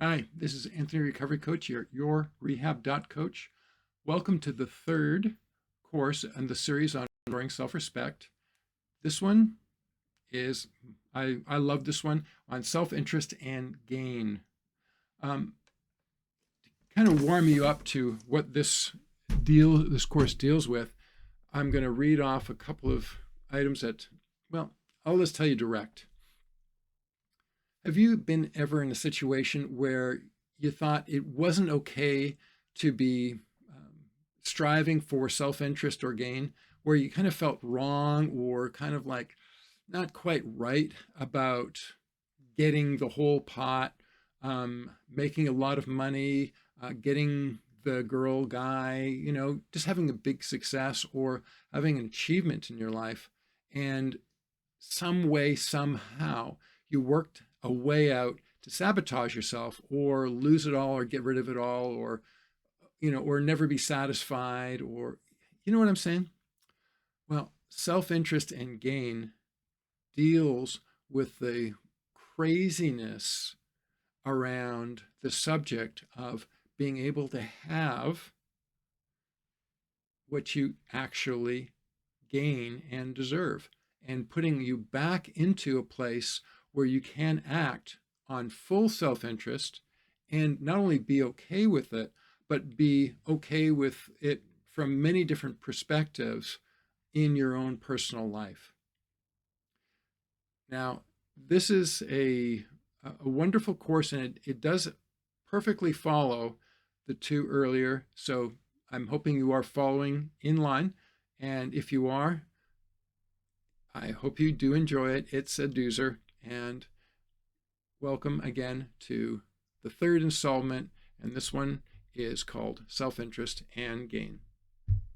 Hi, this is Anthony Recovery Coach here at Your Rehab Coach. Welcome to the third course in the series on restoring self-respect. This one is, I love this one, on self-interest and gain. Kind of warm you up to what this course deals with. I'm going to read off a couple of items that, well, I'll just tell you direct. Have you been ever in a situation where you thought it wasn't okay to be striving for self-interest or gain, where you kind of felt wrong or kind of like not quite right about getting the whole pot, making a lot of money, getting the girl, guy, just having a big success or having an achievement in your life, and some way, somehow, you worked a way out to sabotage yourself or lose it all or get rid of it all or, or never be satisfied or, you know what I'm saying? Well, self-interest and gain deals with the craziness around the subject of being able to have what you actually gain and deserve, and putting you back into a place where you can act on full self-interest and not only be okay with it, but be okay with it from many different perspectives in your own personal life. Now, this is a wonderful course, and it does perfectly follow the two earlier. So I'm hoping you are following in line. And if you are, I hope you do enjoy it. It's a doozer. And welcome again to the third installment. And this one is called Self-Interest and Gain.